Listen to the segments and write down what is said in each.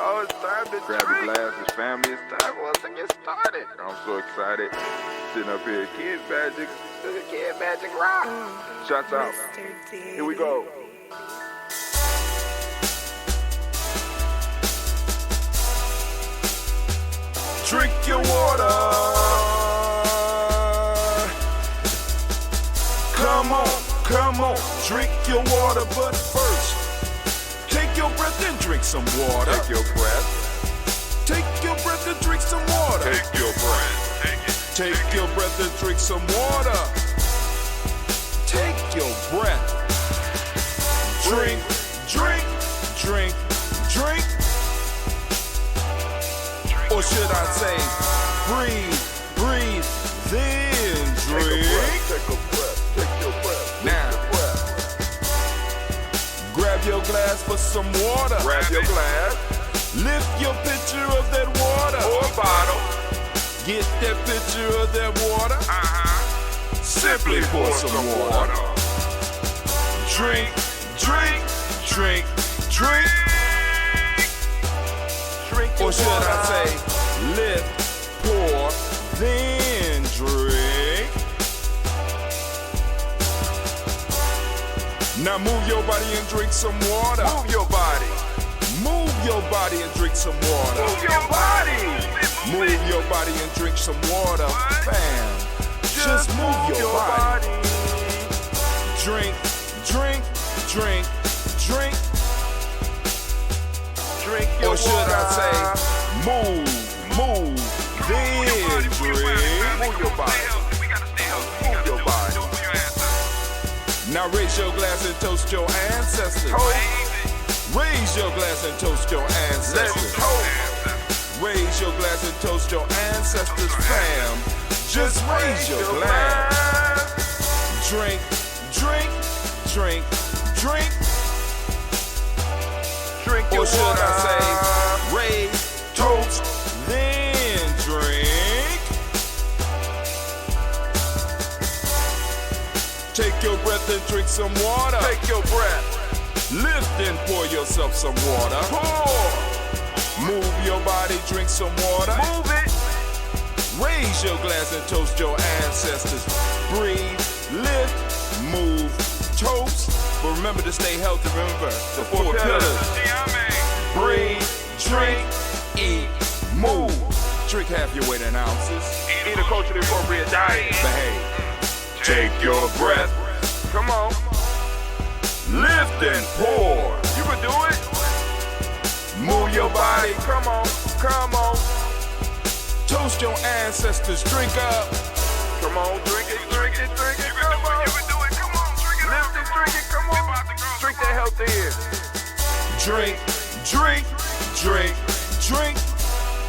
Oh, it's time to grab your glasses, family. It's time for us to get started. I'm so excited. Sitting up here, Kid Magic Rock. Shots out. Here we go. Drink your water. Come on, drink your water, but first, take your breath and drink some water. Take your breath. Take your breath and drink some water. Take your breath. Take your breath and drink some water. Take your breath. Drink. Or should I say, breathe, then drink. Take a breath. Take your breath. Now, grab your glass for some water. Grab your glass. Lift your pitcher of that water. Or bottle. Get that pitcher of that water. Simply pour some water. Drink. Or should I say, lift, pour, then drink. Now move your body and drink some water. Move your body. Move your body and drink some water. Move your body. Move your body and drink some water. Fam, just move your body. Drink. Or should I say, move, then drink. Move your body. Move your body. Now raise your glass and toast your ancestors. Raise your glass and toast your ancestors. Raise your glass and toast your ancestors, fam. Just raise your glass. Drink. Or should I say, raise, toast, then drink. Take your breath and drink some water. Take your breath. Lift and pour yourself some water. Pour. Move your body, drink some water. Move it. Raise your glass and toast your ancestors. Breathe, lift, move, toast. But remember to stay healthy. Remember the four pillars. Breathe, drink, eat, move. Drink half your weight in ounces. Eat a culturally appropriate diet. Behave. Take your breath. Come on. Lift and pour. You can do it. Move your body. Come on. Toast your ancestors. Drink up. Come on, drink it. Come on. You can do it. Come on, drink it. Lift and drink it. Come on. Drink that healthy air. Drink.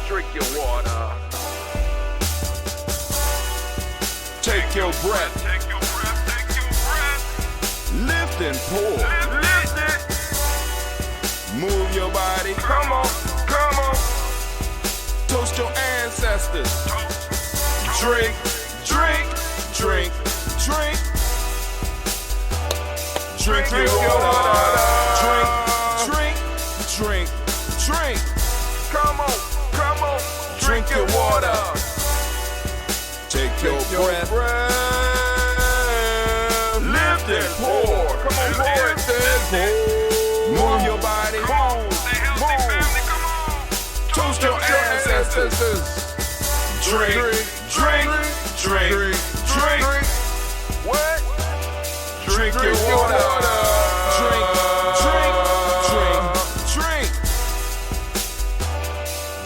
Drink your water. Take your breath. Lift and pour. Lift it. Move your body. Come on. Toast your ancestors. Drink. Drink your water. Drink. Come on. Drink your water. Take your breath. Lift and pour. Come on, lift and pour. Move your body. Move. Toast your ancestors. Drink. What? Drink your water. Drink.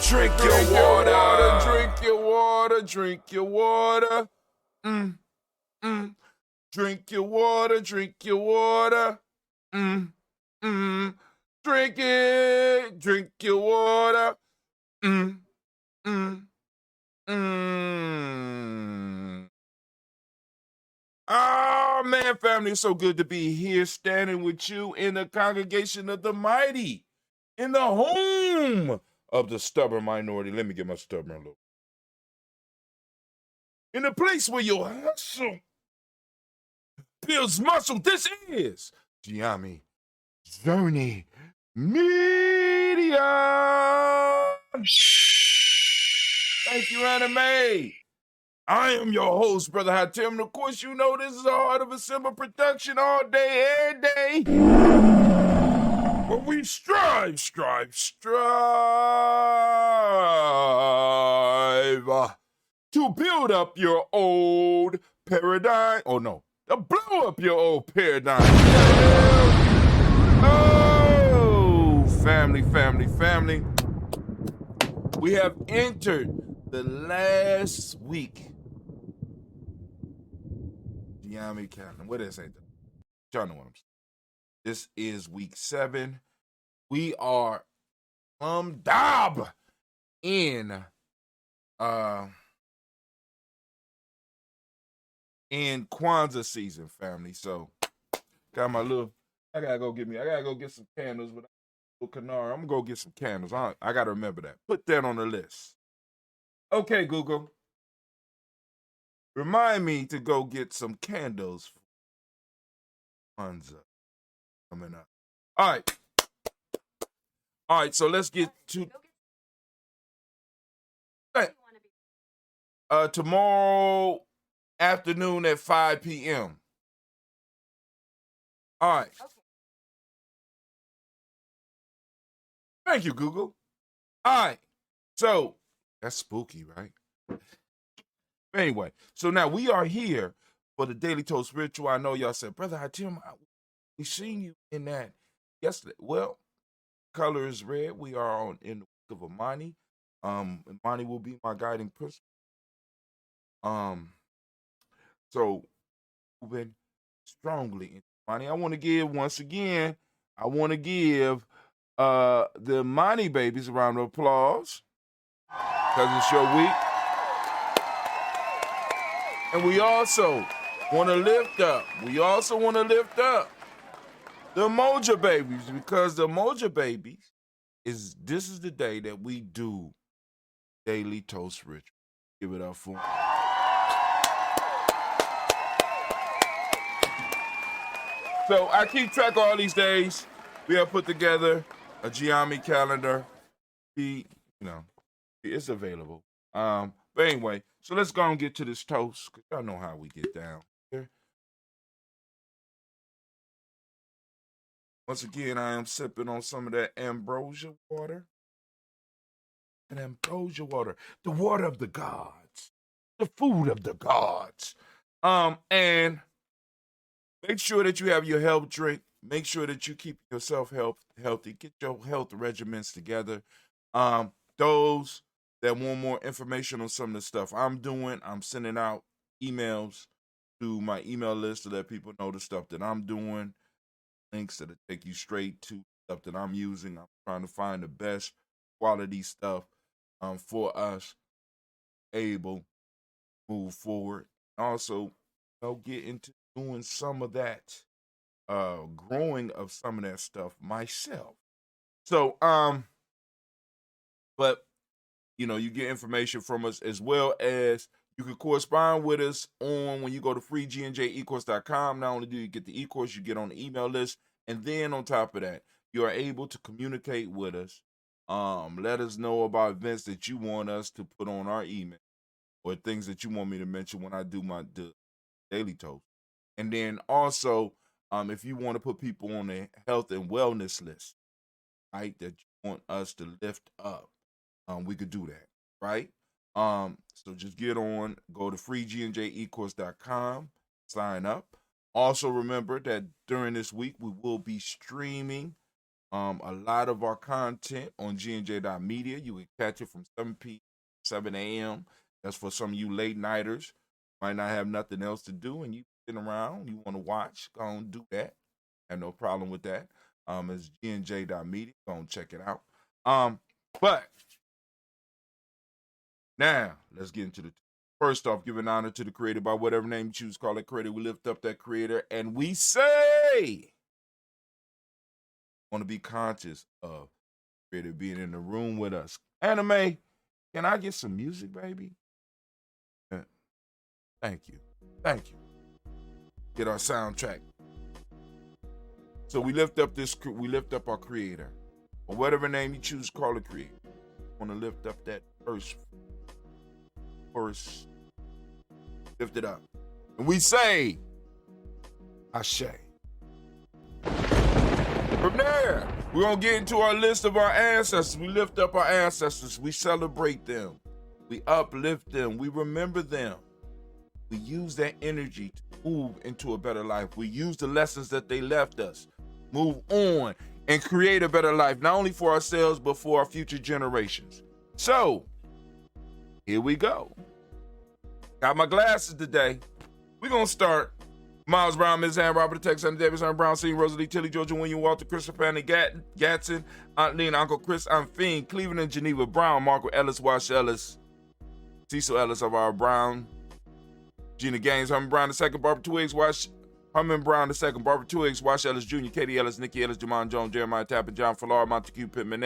Drink your water. Drink your water. Drink your water. Drink your water. Drink your water. Drink it. Drink your water. Oh, man, family, it's so good to be here standing with you in the congregation of the mighty, in the home of the stubborn minority. Let me get my stubborn look. In the place where your hustle builds muscle. This is Gye-Nyame Journey Media. Thank you, Anime. I am your host, Brother Hatim, and of course, you know this is a Heart of a Simba production all day, every day. But we strive to build up your old paradigm. Oh, no. To blow up your old paradigm. Oh, family. We have entered the last week. Gye-Nyame calendar. What is it? Y'all know what I'm saying. This is week 7. We are dab in Kwanzaa season, family. So got my little. I gotta go get some candles with Kanara. I'm gonna go get some candles. I gotta remember that. Put that on the list. Okay, Google. Remind me to go get some candles for Kwanzaa coming up. All right. So let's get to tomorrow afternoon at 5 p.m. All right. Okay. Thank you, Google. All right. So that's spooky, right? Anyway, so now we are here for the Daily Toast Ritual. I know y'all said, Brother Hatim, we seen you in that yesterday. Well, color is red. We are in the week of Imani. Imani will be my guiding principle. So moving strongly in Imani. I want to give the Imani babies a round of applause because it's your week. And we also want to lift up the Moja babies, because the Moja babies this is the day that we do Daily Toast Ritual. Give it up for them. So I keep track of all these days. We have put together a Gye-Nyame calendar. It's available. But anyway, so let's go and get to this toast, because y'all know how we get down here. Once again, I am sipping on some of that ambrosia water. And ambrosia water, the water of the gods, the food of the gods. And make sure that you have your health drink. Make sure that you keep yourself healthy. Get your health regimens together. Those that want more information on some of the stuff I'm doing, I'm sending out emails to my email list to let people know the stuff that I'm doing. Links that take you straight to stuff that I'm using. I'm trying to find the best quality stuff for us able to move forward. Also, get into doing some of that growing of some of that stuff myself. So, but you get information from us, as well as you can correspond with us when you go to freegnjecourse.com. Not only do you get the e-course, you get on the email list, and then on top of that, you are able to communicate with us. Let us know about events that you want us to put on our email, or things that you want me to mention when I do the Daily Toast. And then also, if you want to put people on the health and wellness list, right, that you want us to lift up, we could do that, right? So just get on, go to freegnjecourse.com, sign up. Also remember that during this week, we will be streaming a lot of our content on gnj.media. You can catch it from 7 a.m. That's for some of you late nighters. Might not have nothing else to do, and you sitting around, you want to watch, go and do that. I have no problem with that. It's gnj.media. Go and check it out. But now, let's get into first off, giving honor to the creator by whatever name you choose to call it creator. We lift up that creator, and we say, want to be conscious of creator being in the room with us. Anime, can I get some music, baby? Thank you. Get our soundtrack. So we lift up our creator, or whatever name you choose to call it creator. want to lift up that first. Lift it up. And we say, Ashe. From there, we're going to get into our list of our ancestors. We lift up our ancestors. We celebrate them. We uplift them. We remember them. We use that energy to move into a better life. We use the lessons that they left us, move on, and create a better life, not only for ourselves, but for our future generations. So, here we go. Got my glasses today. We're going to start. Miles Brown, Ms. Ann, Robert Tex, Andy Davis, Aaron Brown, C. Rosalie, Tilly, Georgia, William, Walter, Christopher, Fanny, Gatson, Aunt Lean, Uncle Chris, I'm Fiend, Cleveland and Geneva Brown, Margaret Ellis, Wash Ellis, Cecil Ellis of our Brown, Gina Gaines, Herman Brown II, Barbara Twiggs, Herman Brown II, Barbara Twiggs, Wash Ellis Jr., Katie Ellis, Nikki Ellis, Jamon Jones, Jeremiah Tappan, John Fallar, Montague Pittman,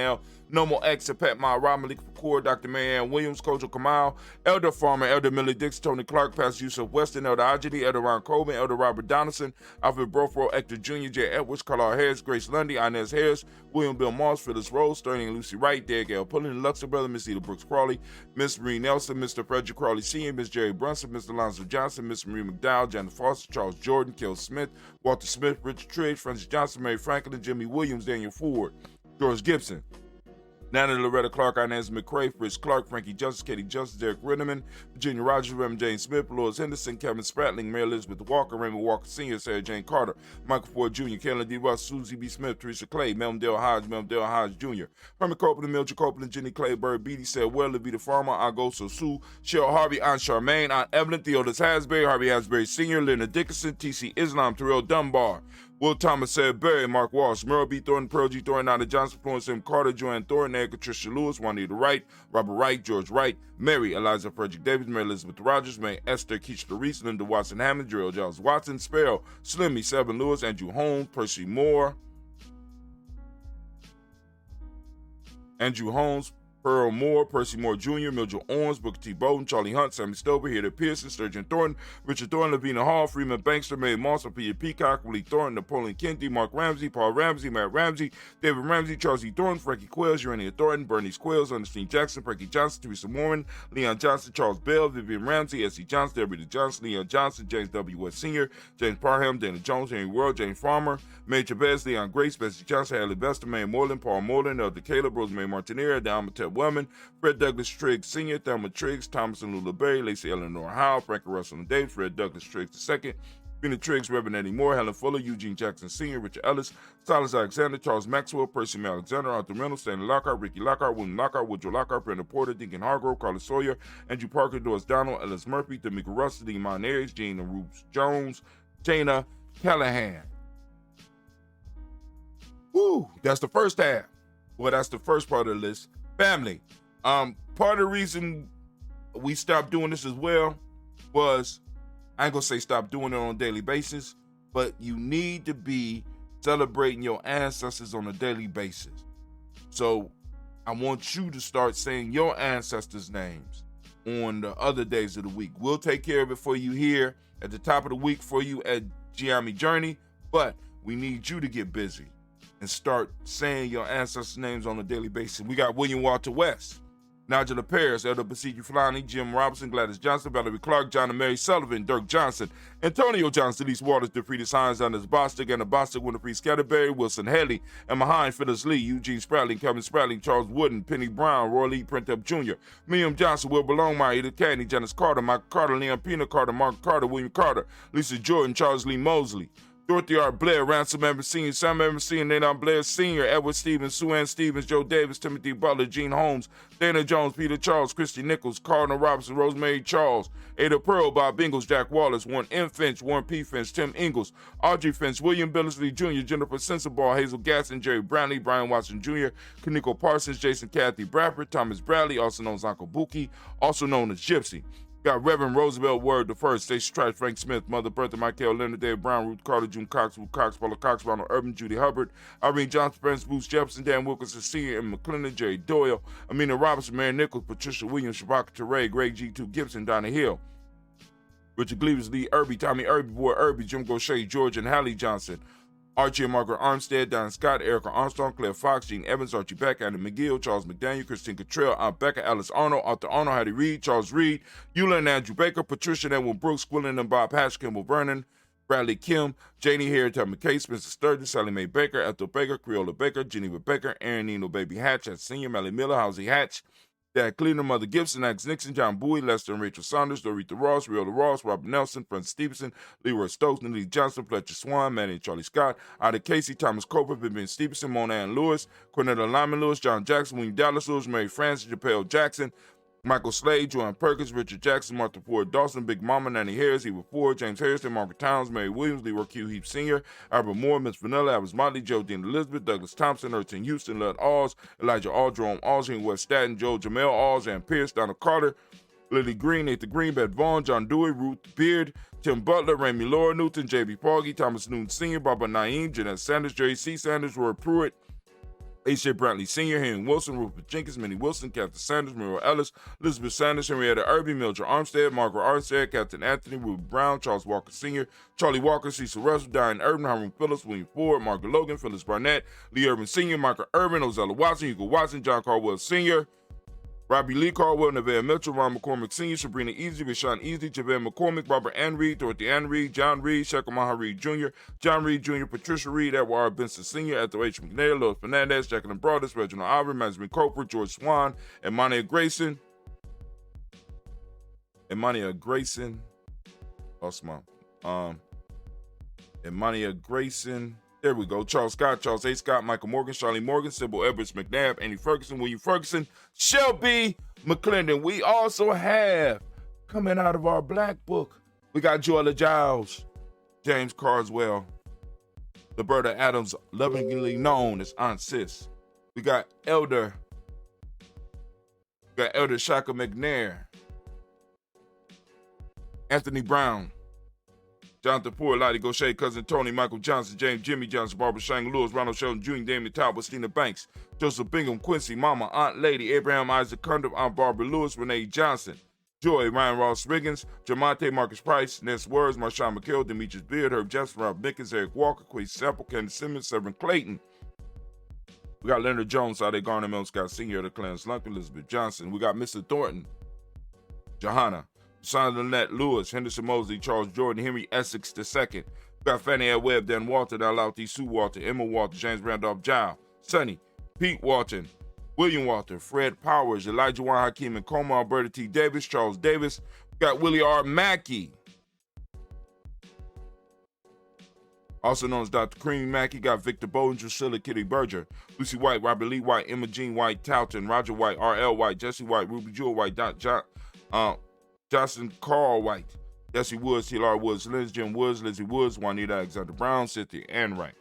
Nomo X, Pat Ma, Rob Malik Fakour, Dr. Marianne Williams, Kojo Kamal, Elder Farmer, Elder Millie Dixon, Tony Clark, Pastor Yusuf Weston, Elder Ajidi, Elder Ron Coleman, Elder Robert Donaldson, Alfred Brofro, Hector Jr., J. Edwards, Carlisle Harris, Grace Lundy, Inez Harris, William Bill Moss, Phyllis Rose, Sterling and Lucy Wright, Derek L. Pullen, Luxor Brother, Miss Eda Brooks Crawley, Miss Marie Nelson, Mr. Frederick Crawley Sr., Miss Jerry Brunson, Mr. Alonzo Johnson, Miss Marie McDowell, Janet Foster, Charles Jordan, Kel Smith, Walter Smith, Richard Triggs, Francis Johnson, Mary Franklin, Jimmy Williams, Daniel Ford, George Gibson, Nana Loretta Clark, Inez McCrae, Fritz Clark, Frankie Justice, Katie Justice, Derek Rinneman, Virginia Rogers, Reverend Jane Smith, Lois Henderson, Kevin Spratling, Mary Elizabeth Walker, Raymond Walker Sr., Sarah Jane Carter, Michael Ford Jr., Kellen D. Russ, Susie B. Smith, Teresa Clay, Melmdale Hodge Jr., Herman Copeland, Mildred Copeland, Jenny Clay, Bird Beatty, Said Well, Levita Farmer, Agoso Sue, Cheryl Harvey, Aunt Charmaine, Aunt Evelyn, Theodis Hasbury, Harvey Hasbury Sr., Leonard Dickinson, T.C. Islam, Terrell Dunbar, Will Thomas said Barry, Mark Walsh, Merle B. Thornton, Pearl G. Thornton, Nana Johnson, Florence M. Carter, Joanne Thornton, Erica Tricia Lewis, Juanita Wright, Robert Wright, George Wright, Mary, Eliza Frederick Davis, Mary Elizabeth Rogers, May Esther Keisha Reese, Linda Watson Hammond, Gerald Giles Watson, Sparrow, Slimmy, Seven Lewis, Andrew Holmes, Percy Moore, Pearl Moore, Percy Moore Jr., Mildred Owens, Booker T. Bowden, Charlie Hunt, Sammy Stover, Heather Pearson, Sturgeon Thornton, Richard Thornton, Lavina Hall, Freeman Bankster, Mae Moss, Peter Peacock, Willie Thornton, Napoleon Kennedy, Mark Ramsey, Paul Ramsey, Matt Ramsey, David Ramsey, Charles E. Thornton, Frankie Quills, Urania Thornton, Bernice Quills, Ernestine Jackson, Frankie Johnson, Teresa Warren, Leon Johnson, Charles Bell, Vivian Ramsey, S.C. Johnson, Deborah Johnson, Leon Johnson, James W. West Sr., James Parham, Dana Jones, Henry World, James Farmer, Major Bez, Leon Grace, Bessie Johnson, Haley Bester, Mae Moreland, Paul Moreland, Elder Caleb, Rosemary Martinera, Dalmatette Wellman, Fred Douglas Triggs Sr., Thelma Triggs, Thomas and Lula Berry, Lacey Eleanor Howe, Frankie Russell and Davis, Fred Douglas Triggs II, Bina Triggs, Reverend Eddie Moore, Helen Fuller, Eugene Jackson Sr., Richard Ellis, Silas Alexander, Charles Maxwell, Percy May Alexander, Arthur Reynolds, Stanley Lockhart, Ricky Lockhart, William Lockhart, Woodrow Lockhart, Brenda Porter, Deacon Hargrove, Carlos Sawyer, Andrew Parker, Doris Donald, Ellis Murphy, D'Amica Russell, Demon Ayers, Gina Roops Jones, Jana Callahan. Woo, that's the first half. Well, that's the first part of the list. Family. Part of the reason we stopped doing this as well was, I ain't gonna say stop doing it on a daily basis, but you need to be celebrating your ancestors on a daily basis. So I want you to start saying your ancestors' names on the other days of the week. We'll take care of it for you here at the top of the week for you at Gye-Nyame Journey, but we need you to get busy and start saying your ancestors' names on a daily basis. We got William Walter West, Nigel Paris, Elder Basiki Fulani, Jim Robinson, Gladys Johnson, Valerie Clark, John and Mary Sullivan, Dirk Johnson, Antonio Johnson, Elise Waters, DeFriedis Hines, Anders Bostic, Anna Bostic, Winifred Scatterberry, Wilson Haley, Emma Hine, Phyllis Lee, Eugene Spratling, Kevin Spratling, Charles Wooden, Penny Brown, Roy Lee Printup Jr., William Johnson, Wilbur Longmire, Edith Candy, Janice Carter, Michael Carter, Leon Pina Carter, Mark Carter, William Carter, Lisa Jordan, Charles Lee Mosley, Dorothy R. Blair, Ransom Evans Sr., Sam Evans Sr., Nathan Blair Sr., Edward Stevens, Sue Ann Stevens, Joe Davis, Timothy Butler, Gene Holmes, Dana Jones, Peter Charles, Christy Nichols, Cardinal Robinson, Rosemary Charles, Ada Pearl, Bob Ingalls, Jack Wallace, Warren M. Finch, Warren P. Finch, Tim Ingalls, Audrey Finch, William Billingsley Jr., Jennifer Sensabaugh, Hazel Gasson, Jerry Brownlee, Brian Watson Jr., Kaniko Parsons, Jason Kathy Bradford, Thomas Bradley, also known as Uncle Buki, also known as Gypsy. Got Reverend Roosevelt Word the First, Stacey Trice, Frank Smith, Mother Bertha, Michael Leonard, Dave Brown, Ruth Carter, June Cox, Ruth Cox, Paula Cox, Ronald Urban, Judy Hubbard, Irene Johnson, Prince Bruce Jefferson, Dan Wilkinson Sr., and McClendon, Jerry Doyle, Amina Robinson, Mary Nichols, Patricia Williams, Shabaka Teray, Greg G2 Gibson, Donna Hill, Richard Gleavers, Lee Irby, Tommy Irby, Boy Irby, Jim Gaucher, George and Hallie Johnson, Archie and Margaret Armstead, Don Scott, Erica Armstrong, Claire Fox, Gene Evans, Archie Beck, Andy McGill, Charles McDaniel, Christine Cottrell, Aunt Becca, Alice Arnold, Arthur Arnold, Hattie Reed, Charles Reed, Eula and Andrew Baker, Patricia and Edwin Brooks, Quillen and Bob Hatch, Kimball Vernon, Bradley Kim, Janie Harriet, McKay, Spencer Sturgeon, Sally Mae Baker, Ethel Baker, Creola Baker, Geneva Baker, Aaron Nino Baby Hatch, at Senior, Melly Miller, Housie Hatch, Dad Cleaner, Mother Gibson, Axe Nixon, John Bowie, Lester and Rachel Saunders, Dorita Ross, Riola Ross, Robert Nelson, Francis Stevenson, Leroy Stokes, Nellie Johnson, Fletcher Swan, Manny and Charlie Scott, Ida Casey, Thomas Cooper, Vivian Stevenson, Mona Ann Lewis, Cornetta Lyman Lewis, John Jackson, William Dallas Lewis, Mary Francis, Japel Jackson, Michael Slade, Joanne Perkins, Richard Jackson, Martha Ford Dawson, Big Mama, Nanny Harris, Eva Ford, James Harrison, Margaret Towns, Mary Williams, Leroy Q. Heap Sr., Albert Moore, Miss Vanilla, Alice Motley, Joe Dean Elizabeth, Douglas Thompson, Erton Houston, Lud Alls, Elijah All, Jerome Alls, West Staten, Joe Jamel Alls, Ann Pierce, Donna Carter, Lily Green, Nathan Green, Beth Vaughn, John Dewey, Ruth Beard, Tim Butler, Ramey Laura Newton, J.B. Poggy, Thomas Noon Sr., Barbara Naeem, Jeanette Sanders, Jerry C. Sanders, Roy Pruitt, A.J. Brantley Sr., Henry Wilson, Rupert Jenkins, Minnie Wilson, Captain Sanders, Muriel Ellis, Elizabeth Sanders, Henrietta Irby, Mildred Armstead, Margaret Armstead, Captain Anthony, Ruby Brown, Charles Walker Sr., Charlie Walker, Cecil Russell, Diane Urban, Hiram Phillips, William Ford, Margaret Logan, Phyllis Barnett, Lee Urban Sr., Michael Urban, Ozella Watson, Hugo Watson, John Caldwell Sr., Robbie Lee Caldwell, Nevada Mitchell, Ron McCormick Sr., Sabrina Easy, Rashawn Easy, Javed McCormick, Barbara Ann Reed, Dorothy Ann Reed, John Reed, Shekel Maha Reed Jr., John Reed Jr., Patricia Reed, Edward R. Benson Sr., Ethel H. McNair, Louis Fernandez, Jacqueline Broadus, Reginald Ivory, Benjamin Coper, George Swan, Imani Grayson, lost my, Imani Grayson, there we go. Charles Scott, Charles A. Scott, Michael Morgan, Charlie Morgan, Sybil Edwards McNabb, Andy Ferguson, William Ferguson, Shelby McClendon. We also have, coming out of our black book, we got Joella Giles, James Carswell, Roberta Adams, lovingly known as Aunt Sis. We got Elder Shaka McNair, Anthony Brown, Jonathan Poor, Lottie Gaucher, Cousin Tony, Michael Johnson, James Jimmy Johnson, Barbara Shang Lewis, Ronald Sheldon Jr., Damien Talbot, Stina Banks, Joseph Bingham, Quincy, Mama, Aunt Lady, Abraham Isaac Cundiff, Aunt Barbara Lewis, Renee Johnson, Joy, Ryan Ross Riggins, Jamonte Marcus Price, Ness Words, Marshawn McHale, Demetrius Beard, Herb Jefferson, Rob Nickens, Eric Walker, Quay Sample, Kenny Simmons, Severn Clayton. We got Leonard Jones, Sade Garner, Mel Scott Sr., the Clarence Lunkin, Elizabeth Johnson. We got Mr. Thornton, Johanna, Sandra Lynette Lewis, Henderson Mosley, Charles Jordan, Henry Essex II. We got Fannie Ed Webb, Dan Walter, Dalauti Sue Walter, Emma Walter, James Randolph Giles, Sonny, Pete Walton, William Walter, Fred Powers, Elijah Juan Hakeem and Coma, Alberta T. Davis, Charles Davis. We got Willie R. Mackey, also known as Dr. Creamy Mackey. Got Victor Bowden, Drusilla Kitty Berger, Lucy White, Robert Lee White, Emma Jean White, Talton, Roger White, R.L. White, Jesse White, Ruby Jewel White, Johnson Carl White, Jesse Woods, T.L.R. Woods, Liz Jim Woods, Lizzie Woods, Juanita Alexander Brown, Cynthia Ann Wright,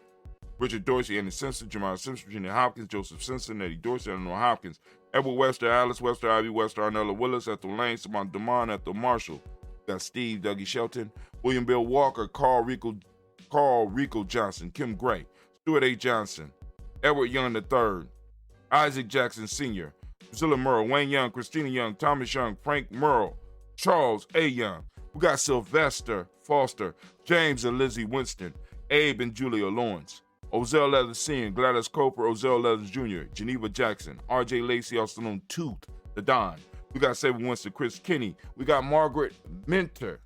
Richard Dorsey, Andy Simpson, Jamal Simpson, Virginia Hopkins, Joseph Simpson, Eddie Dorsey, Eleanor Hopkins, Edward Wester, Alice Wester, Ivy Wester, Arnella Willis, Ethel Lane, Simon Damon, Ethel Marshall. Got Steve, Dougie Shelton, William Bill Walker, Carl Rico Johnson, Kim Gray, Stuart A. Johnson, Edward Young III, Isaac Jackson Sr., Priscilla Merle, Wayne Young, Christina Young, Thomas Young, Frank Merle, Charles A. Young. We got Sylvester Foster, James and Lizzie Winston, Abe and Julia Lawrence, Ozell Leathers Sr., Gladys Coper, Ozell Leathers Jr., Geneva Jackson, R.J. Lacey, also known Tooth, the Don. We got Saban Winston, Chris Kinney. We got Margaret Minter.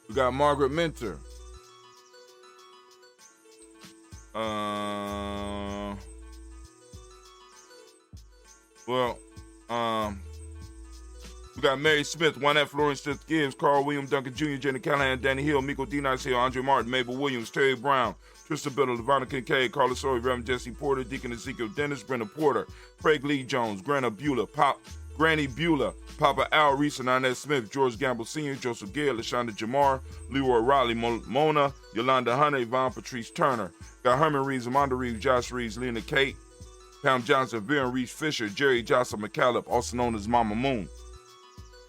We got Margaret Minter. We got Mary Smith, Juanette Florence Smith Gibbs, Carl William Duncan Jr., Jenny Callahan, Danny Hill, Miko D. Nice Hill, Andre Martin, Mabel Williams, Terry Brown, Tristan Biddle, Levana Kincaid, Carlos Sawyer, Reverend Jesse Porter, Deacon Ezekiel Dennis, Brenda Porter, Craig Lee Jones, Granny Beulah, Papa Al Reese and Inez Smith, George Gamble Sr., Joseph Gale, LaShonda Jamar, Leroy Riley, Mona, Yolanda Hunter, Yvonne Patrice Turner. Got Herman Reeves, Amanda Reeves, Josh Reeves, Lena Kate, Pam Johnson, Viren Reeves Fisher, Jerry Johnson McCallum, also known as Mama Moon.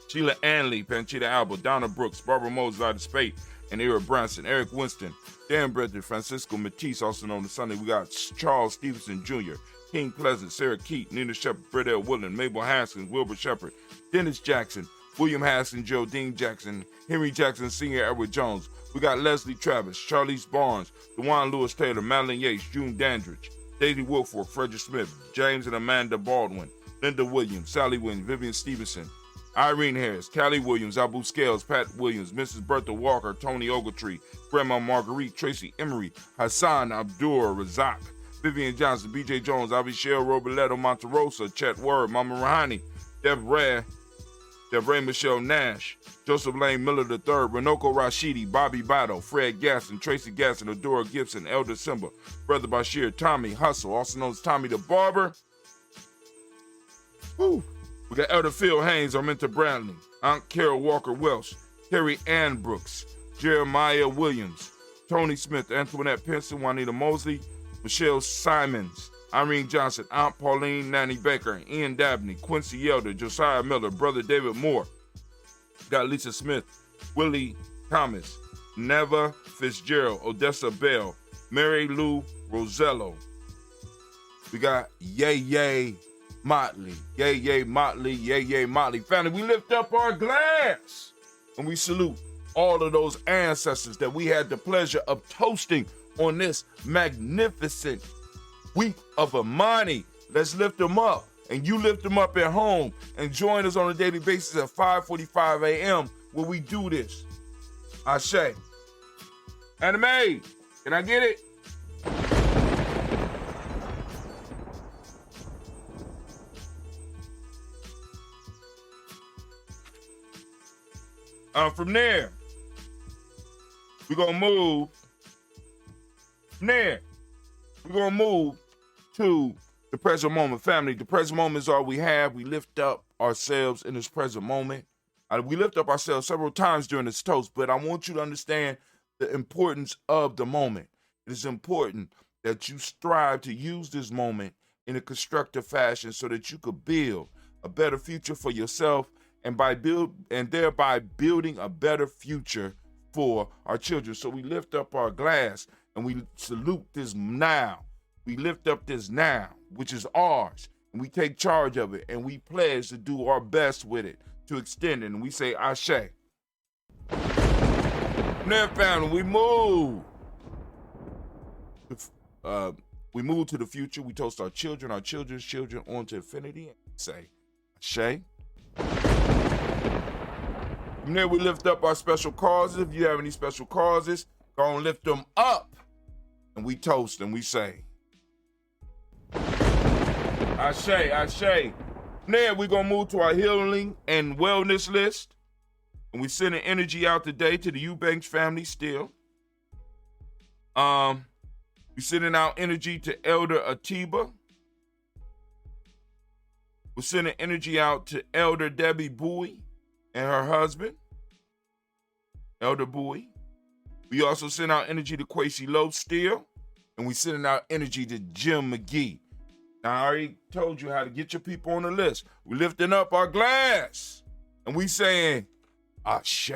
Sheila Anley, Panchita Alba, Donna Brooks, Barbara Moses, Ida Spate, and Eric Branson, Eric Winston, Dan Brethren, Francisco Matisse, also known as Sunday. We got Charles Stevenson Jr., King Pleasant, Sarah Keat, Nina Shepard, Brett L. Woodland, Mabel Haskins, Wilbur Shepard, Dennis Jackson, William Haskins, Joe Dean Jackson, Henry Jackson Sr., Edward Jones. We got Leslie Travis, Charlize Barnes, DeJuan Lewis Taylor, Madeline Yates, June Dandridge, Daisy Wilfork, Frederick Smith, James and Amanda Baldwin, Linda Williams, Sally Williams, Vivian Stevenson, Irene Harris, Callie Williams, Abu Scales, Pat Williams, Mrs. Bertha Walker, Tony Ogletree, Grandma Marguerite, Tracy Emery, Hassan Abdur Razak, Vivian Johnson, B.J. Jones, Avishel Roberto Monterosa, Chet Word, Mama Rahani, Devray Michelle Nash, Joseph Lane Miller III, Renoko Rashidi, Bobby Battle, Fred Gasson, Tracy Gasson, Adora Gibson, Elder Simba, Brother Bashir, Tommy Hustle, also known as Tommy the Barber. Woo. We got Elder Phil Haynes, Arminta Bradley, Aunt Carol Walker Welsh, Terry Ann Brooks, Jeremiah Williams, Tony Smith, Antoinette Pinson, Juanita Mosley, Michelle Simons, Irene Johnson, Aunt Pauline, Nanny Baker, Ian Dabney, Quincy Elder, Josiah Miller, Brother David Moore. Got Lisa Smith, Willie Thomas, Neva Fitzgerald, Odessa Bell, Mary Lou Rosello. We got Yay Motley, Yay Motley. Family, we lift up our glass and we salute all of those ancestors that we had the pleasure of toasting on this magnificent week of Imani. Let's lift them up, and you lift them up at home, and join us on a daily basis at 5:45 a.m. where we do this. Ashe. Anime, can I get it? From there, we're gonna move. From there, we're gonna move to the present moment. Family, the present moment is all we have. We lift up ourselves in this present moment. We lift up ourselves several times during this toast, but I want you to understand the importance of the moment. It is important that you strive to use this moment in a constructive fashion so that you could build a better future for yourself and thereby building a better future for our children. So we lift up our glass and we salute this now. We lift up this now, which is ours, and we take charge of it, and we pledge to do our best with it, to extend it, and we say Ashe. Now, family, we move. We move to the future. We toast our children, our children's children, on to infinity, and say Ashe. From there, we lift up our special causes. If you have any special causes, go and lift them up. And we toast and we say, Ashe, Ashe. From there, we're going to move to our healing and wellness list. And we send an energy out today to the Eubanks family still. We're sending out energy to Elder Atiba. We're sending energy out to Elder Debbie Bowie and her husband, Elder Bowie. We also send out energy to Quasi Lowe still, and we sending out energy to Jim McGee. Now, I already told you how to get your people on the list. We're lifting up our glass, and we saying, Ashe.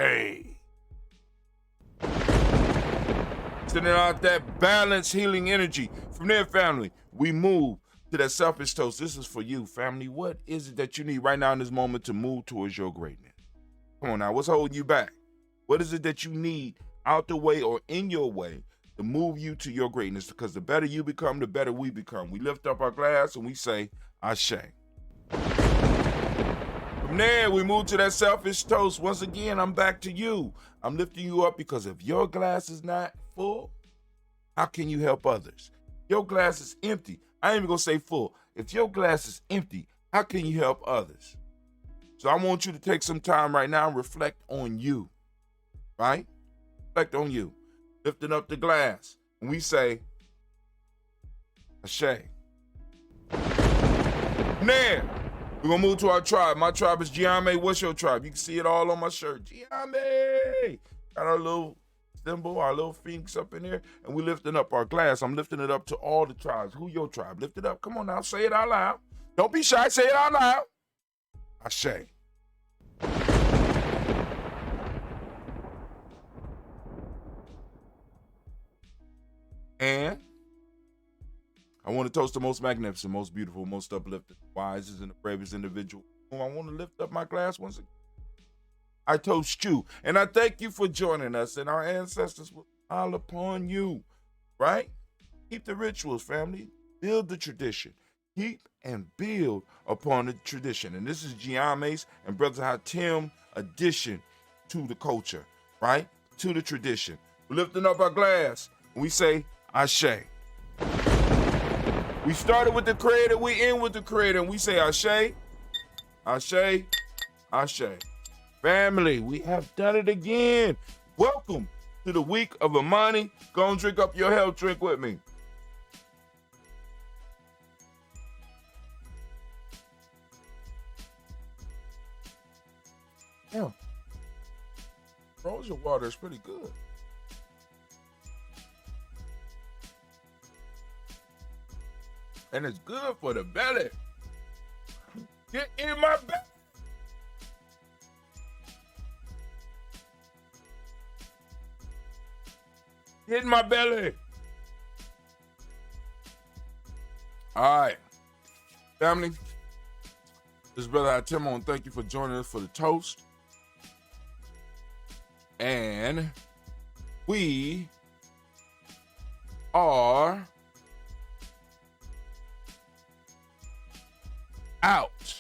Sending out that balanced healing energy. From there, family, we move to that selfish toast. This is for you, family. What is it that you need right now in this moment to move towards your greatness? Come on now, what's holding you back? What is it that you need out the way or in your way to move you to your greatness? Because the better you become, the better we become. We lift up our glass and we say, Ashe. From there, we move to that selfish toast. Once again, I'm back to you. I'm lifting you up because if your glass is not full, how can you help others? Your glass is empty. I ain't even gonna say full. If your glass is empty, how can you help others? So I want you to take some time right now and reflect on you, right? Reflect on you. Lifting up the glass. And we say, Ashe. Now, we're going to move to our tribe. My tribe is Gye-Nyame. What's your tribe? You can see it all on my shirt. Gye-Nyame. Got our little symbol, our little phoenix up in there. And we're lifting up our glass. I'm lifting it up to all the tribes. Who your tribe? Lift it up. Come on now. Say it out loud. Don't be shy. Say it out loud. Ashe. And I want to toast the most magnificent, most beautiful, most uplifting, wisest, and the bravest individual. I want to lift up my glass once again. I toast you, and I thank you for joining us, and our ancestors will smile upon you, right? Keep the rituals, family. Build the tradition. Keep and build upon the tradition. And this is Gye-Nyame's and Brother Hatim addition to the culture, right? To the tradition. We're lifting up our glass, and we say, Ashe. We started with the Creator, we end with the Creator, and we say, Ashe, Ashe, Ashe. Family, we have done it again. Welcome to the week of Imani. Go and drink up your health drink with me. Yeah. Frozen water is pretty good. And it's good for the belly. Get in my belly. Get in my belly. All right. Family, this is Brother Hatim. I want to thank you for joining us for the toast. And we are out.